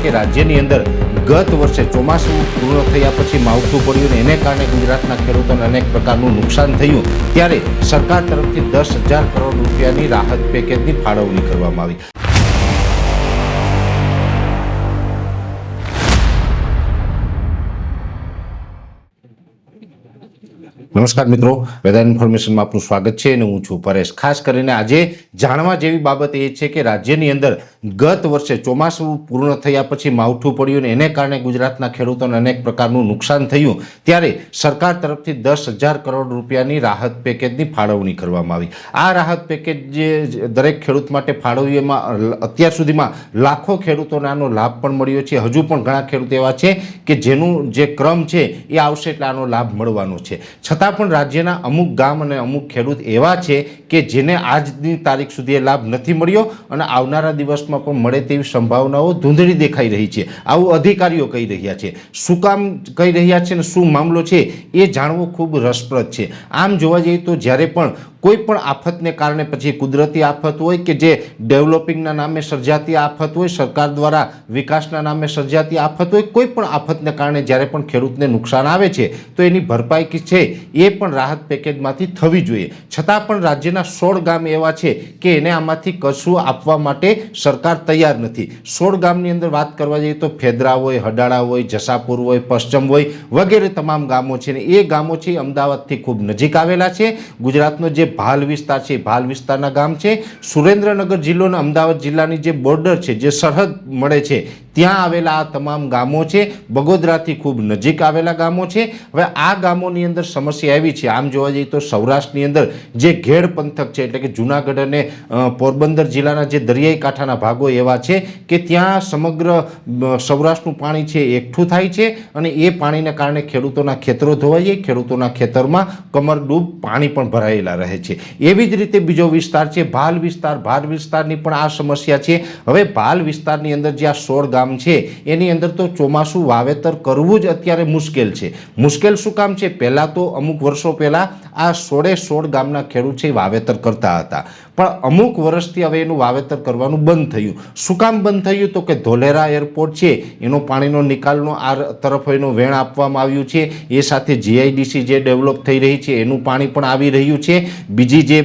કે રાજ્યની અંદર ગત વર્ષે ચોમાસું પૂર્ણ થયા પછી માવઠું પડ્યું ને એને કારણે ગુજરાતના ખેડૂતોને અનેક પ્રકારનું નુકસાન થયું, ત્યારે સરકાર તરફથી 10,000 કરોડ રૂપિયાની રાહત પેકેજની ફાળવણી કરવામાં આવી। નમસ્કાર મિત્રો, વેધર ઇન્ફોર્મેશનમાં આપનું સ્વાગત છે અને હું છું પરેશ। ખાસ કરીને આજે જાણવા જેવી બાબત એ છે કે રાજ્યની અંદર ગત વર્ષે ચોમાસું પૂર્ણ થયા પછી માવઠું પડ્યું ને એને કારણે ગુજરાતના ખેડૂતોને અનેક પ્રકારનું નુકસાન થયું, ત્યારે સરકાર તરફથી 10,000 કરોડ રૂપિયાની રાહત પેકેજની ફાળવણી કરવામાં આવી। આ રાહત પેકેજ જે દરેક ખેડૂત માટે ફાળવવામાં અત્યાર સુધીમાં લાખો ખેડૂતોને આનો લાભ પણ મળ્યો છે। હજુ પણ ઘણા ખેડૂત એવા છે કે જેનું જે ક્રમ છે એ આવશે એટલે આનો લાભ મળવાનો છે, છતાં પણ રાજ્યના અમુક ગામ અને અમુક ખેડૂત એવા છે કે જેને આજની તારીખ સુધી લાભ નથી મળ્યો અને આવનારા દિવસમાં પણ મળે તેવી સંભાવનાઓ ધૂંધળી દેખાઈ રહી છે, આવું અધિકારીઓ કહી રહ્યા છે। શું કામ કહી રહ્યા છે અને શું મામલો છે એ જાણવું ખૂબ રસપ્રદ છે। આમ જોવા જઈએ તો જ્યારે પણ કોઈ પણ આફતને કારણે, પછી કુદરતી આફત હોય કે જે ડેવલપિંગના નામે સર્જાતી આફત હોય, સરકાર દ્વારા વિકાસના નામે સર્જાતી આફત હોય, કોઈ પણ આફતને કારણે જ્યારે પણ ખેડૂતને નુકસાન આવે છે તો એની ભરપાઈ છે એ પણ રાહત પેકેજમાંથી થવી જોઈએ। છતાં પણ રાજ્યના 16 ગામ એવા છે કે એને આમાંથી કશું આપવા માટે સરકાર તૈયાર નથી। 16 ગામની અંદર વાત કરવા જઈએ તો ફેદરા હોય, હડાળા હોય, જસાપુર હોય, પશ્ચિમ હોય વગેરે તમામ ગામો છે ને એ ગામો છે અમદાવાદથી ખૂબ નજીક આવેલા છે। ગુજરાતનો જે ભાલ વિસ્તાર છે, ભાલ વિસ્તારના ગામ છે, સુરેન્દ્રનગર જિલ્લો અને અમદાવાદ જિલ્લાની જે બોર્ડર છે, જે સરહદ મળે છે ત્યાં આવેલા આ તમામ ગામો છે, બગોદરાથી ખૂબ નજીક આવેલા ગામો છે। હવે આ ગામોની અંદર સમસ્યા એવી છે, આમ જોવા જઈએ તો સૌરાષ્ટ્રની અંદર જે ઘેડ પંથક છે એટલે કે જૂનાગઢ અને પોરબંદર જિલ્લાના જે દરિયાઈ કાંઠાના ભાગો એવા છે કે ત્યાં સમગ્ર સૌરાષ્ટ્રનું પાણી છે એકઠું થાય છે અને એ પાણીને કારણે ખેડૂતોના ખેતરો ધોવાઈ જાય, ખેડૂતોના ખેતરમાં કમરડૂબ પાણી પણ ભરાયેલા રહે છે। એવી જ રીતે બીજો વિસ્તાર છે ભાલ વિસ્તાર, ભાલ વિસ્તારની પણ આ સમસ્યા છે। હવે ભાલ વિસ્તારની અંદર જે આ 16 ગામ છે એની અંદર તો ચોમાસું વાવેતર કરવું જ અત્યારે મુશ્કેલ છે। મુશ્કેલ શું કામ છે? પહેલાં તો અમુક વર્ષો પહેલાં આ 16 ગામના ખેડૂત છે વાવેતર કરતા હતા, પણ અમુક વર્ષથી હવે એનું વાવેતર કરવાનું બંધ થયું। શું કામ બંધ થયું? તો કે ધોલેરા એરપોર્ટ છે એનો પાણીનો નિકાલનો આ તરફ એનો વેણ આપવામાં આવ્યું છે, એ સાથે જીઆઈડીસી જે ડેવલપ થઈ રહી છે એનું પાણી પણ આવી રહ્યું છે। બીજી જે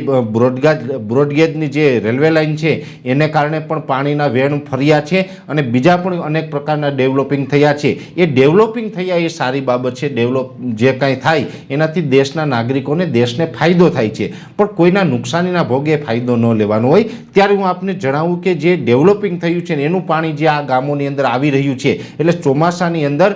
બ્રોડગેજની જે રેલવે લાઇન છે એને કારણે પણ પાણીના વેણ ફર્યા છે અને બીજા પણ અનેક પ્રકારના ડેવલપિંગ થયા છે। એ ડેવલપિંગ થયા એ સારી બાબત છે, ડેવલપ જે કાંઈ થાય એનાથી દેશના નાગરિકોને, દેશને ફાયદો થાય છે, પણ કોઈના નુકસાનીના ભોગે ફાયદો ન લેવાનો હોય। ત્યારે હું આપને જણાવું કે જે ડેવલપિંગ થયું છે ને એનું પાણી જે આ ગામોની અંદર આવી રહ્યું છે એટલે ચોમાસાની અંદર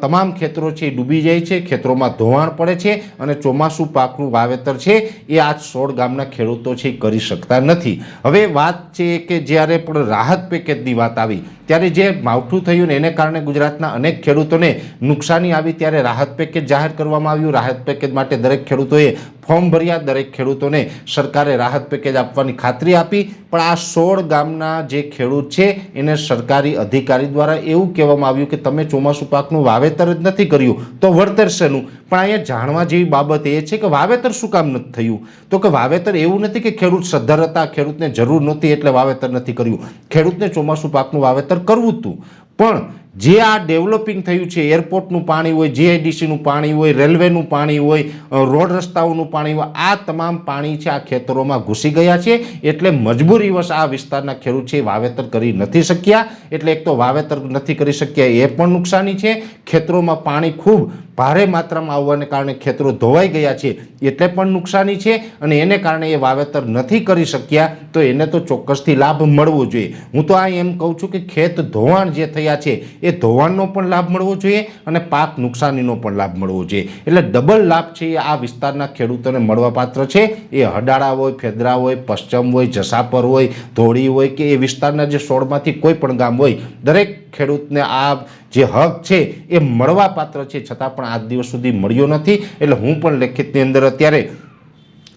તમામ ખેતરો છે ડૂબી જાય છે, ખેતરોમાં ધોવાણ પડે છે અને ચોમાસું પાકનું વાવેતર છે એ આ 16 ગામના ખેડૂતો છે કરી શકતા નથી। હવે વાત છે કે જ્યારે પણ રાહત પેકેજની વાત આવી ત્યારે જે માવઠું થયું ને એને કારણે ગુજરાતના અનેક ખેડૂતોને નુકસાની આવી, ત્યારે રાહત પેકેજ જાહેર કરવામાં આવ્યું। રાહત પેકેજ માટે દરેક ખેડૂતોએ ફોર્મ ભર્યા, દરેક ખેડૂતોને સરકારે રાહત પેકેજ આપવાની ખાતરી આપી, પણ આ 16 ગામના જે ખેડૂત છે એને સરકારી અધિકારી દ્વારા એવું કહેવામાં આવ્યું કે તમે ચોમાસું પાકનું વાવેતર જ નથી કર્યું તો વળતર શેનું? પણ અહીંયા જાણવા જેવી બાબત એ છે કે વાવેતર શું કામ નથી થયું? તો કે વાવેતર એવું નથી કે ખેડૂત સદ્ધર હતા, ખેડૂતને જરૂર નહોતી એટલે વાવેતર નથી કર્યું, ખેડૂતને ચોમાસું પાકનું વાવેતર કરવું હતું, પણ જે આ ડેવલપિંગ થયું છે, એરપોર્ટનું પાણી હોય, જીઆઈડીસીનું પાણી હોય, રેલવેનું પાણી હોય, રોડ રસ્તાઓનું પાણી હોય, આ તમામ પાણી છે આ ખેતરોમાં ઘૂસી ગયા છે એટલે મજબૂરીવશ આ વિસ્તારના ખેડૂત છે વાવેતર કરી નથી શક્યા। એટલે એક તો વાવેતર નથી કરી શક્યા એ પણ નુકસાની છે, ખેતરોમાં પાણી ખૂબ ભારે માત્રામાં આવવાને કારણે ખેતરો ધોવાઈ ગયા છે એટલે પણ નુકસાની છે અને એને કારણે એ વાવેતર નથી કરી શક્યા તો એને તો ચોક્કસથી લાભ મળવો જોઈએ। હું તો આ એમ કહું છું કે ખેત ધોવાણ જે થયા છે એ ધોવાણનો પણ લાભ મળવો જોઈએ અને પાક નુકસાનીનો પણ લાભ મળવો જોઈએ, એટલે ડબલ લાભ છે એ આ વિસ્તારના ખેડૂતોને મળવાપાત્ર છે। એ હડાળા હોય, ફેદરા હોય, પશ્ચિમ હોય, જસાપર હોય, ધોળી હોય કે એ વિસ્તારના જે 16માંથી કોઈ પણ ગામ હોય, દરેક ખેડૂતને આ જે હક છે એ મળવાપાત્ર છે, છતાં પણ આજ દિવસ સુધી મળ્યો નથી। એટલે હું પણ લેખિતની અંદર અત્યારે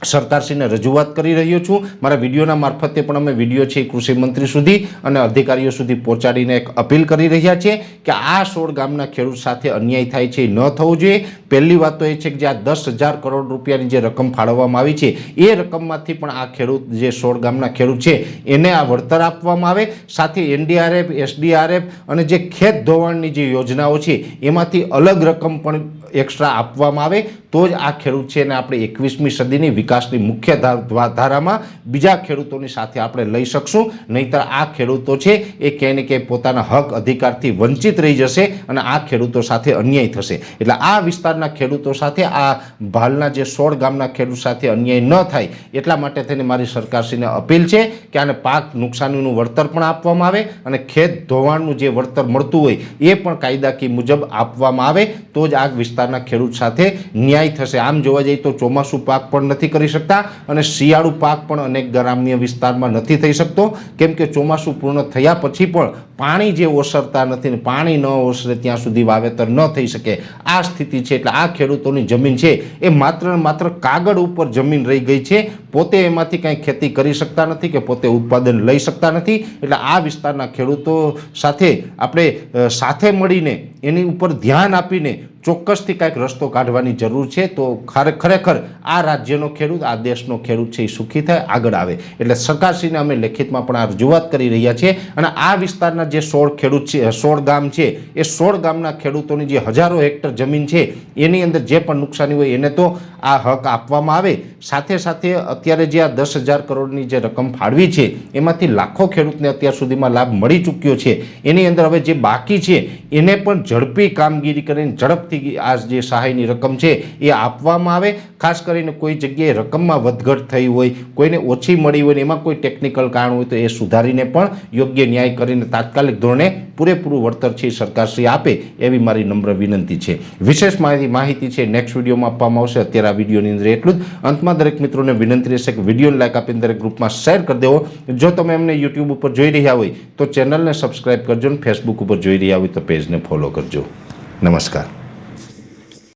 સરકારશ્રીને રજૂઆત કરી રહ્યો છું। મારા વિડીયોના મારફતે પણ અમે વિડીયો છે કૃષિ મંત્રી સુધી અને અધિકારીઓ સુધી પહોંચાડીને એક અપીલ કરી રહ્યા છીએ કે આ 16 ગામના ખેડૂત સાથે અન્યાય થાય છે એ ન થવું જોઈએ। પહેલી વાત તો એ છે કે જે આ 10,000 કરોડ રૂપિયાની જે રકમ ફાળવવામાં આવી છે એ રકમમાંથી પણ આ ખેડૂત જે 16 ગામના ખેડૂત છે એને આ વળતર આપવામાં આવે, સાથે NDRF, SDRF અને જે ખેત ધોવાણની જે યોજનાઓ છે એમાંથી અલગ રકમ પણ એક્સ્ટ્રા આપવામાં આવે તો જ આ ખેડૂત છે એને આપણે 21મી સદીની વિકાસની મુખ્ય ધારામાં બીજા ખેડૂતોની સાથે આપણે લઈ શકશું। નહીંતર આ ખેડૂતો છે એ ક્યાંય ને ક્યાંય પોતાના હક અધિકારથી વંચિત રહી જશે અને આ ખેડૂતો સાથે અન્યાય થશે। એટલે આ વિસ્તારના ખેડૂતો સાથે આ ભાલના જે 16 ગામના ખેડૂત સાથે અન્યાય ન થાય એટલા માટે થઈને મારી સરકારશ્રીને અપીલ છે કે આને પાક નુકસાનીનું વળતર પણ આપવામાં આવે અને ખેત ધોવાણનું જે વળતર મળતું હોય એ પણ કાયદાકીય મુજબ આપવામાં આવે તો જ આ વિસ્તારના ખેડૂત સાથે ન્યાય થશે। આમ જોવા જઈએ તો ચોમાસું પાક પણ નથી કરી શકતા અને શિયાળુ પાક પણ અનેક ગ્રામ્ય વિસ્તારમાં નથી થઈ શકતો, કેમ કે ચોમાસું પૂર્ણ થયા પછી પણ પાણી જે ઓસરતા નથી ને પાણી ન ઓસરે ત્યાં સુધી વાવેતર ન થઈ શકે આ સ્થિતિ છે। એટલે આ ખેડૂતોની જમીન છે એ માત્ર ને માત્ર કાગળ ઉપર જમીન રહી ગઈ છે, પોતે એમાંથી કાંઈ ખેતી કરી શકતા નથી કે પોતે ઉત્પાદન લઈ શકતા નથી। એટલે આ વિસ્તારના ખેડૂતો સાથે આપણે સાથે મળીને એની ઉપર ધ્યાન આપીને ચોક્કસથી કાંઈક રસ્તો કાઢવાની જરૂર છે તો ખરેખર આ રાજ્યનો ખેડૂત, આ દેશનો ખેડૂત છે એ સુખી થાય, આગળ આવે। એટલે સરકારશ્રીને અમે લેખિતમાં પણ આ રજૂઆત કરી રહ્યા છીએ અને આ વિસ્તારના જે 16 ખેડૂત છે, 16 ગામ છે એ 16 ગામના ખેડૂતોની જે હજારો હેક્ટર જમીન છે એની અંદર જે પણ નુકસાની હોય એને તો આ હક આપવામાં આવે। સાથે સાથે અત્યારે જે આ 10,000 કરોડની જે રકમ ફાળવી છે એમાંથી લાખો ખેડૂતને અત્યાર સુધીમાં લાભ મળી ચૂક્યો છે, એની અંદર હવે જે બાકી છે એને પણ ઝડપી કામગીરી કરીને ઝડપથી આ જે સહાયની રકમ છે એ આપવામાં આવે। ખાસ કરીને કોઈ જગ્યાએ રકમમાં વધઘટ થઈ હોય, કોઈને ઓછી મળી હોય ને એમાં કોઈ ટેકનિકલ કારણ હોય તો એ સુધારીને પણ યોગ્ય ન્યાય કરીને તાત્કાલિક ધોરણે પૂરેપૂરું વળતર છે સરકારશ્રી આપે એવી મારી નમ્ર વિનંતી છે। વિશેષ માહિતી છે નેક્સ્ટ વિડીયોમાં આપવામાં આવશે। અત્યારે આ વિડીયોની અંદર એટલું જ। અંતમાં દરેક મિત્રોને વિનંતી રહેશે કે વિડીયોને લાઈક આપીને દરેક ગ્રુપમાં શેર કરી દેવો। જો તમે એમને યુટ્યુબ ઉપર જોઈ રહ્યા હોય તો ચેનલને સબસ્ક્રાઈબ કરજો અને ફેસબુક ઉપર જોઈ રહ્યા હોય તો પેજને ફોલો કરજો। નમસ્કાર।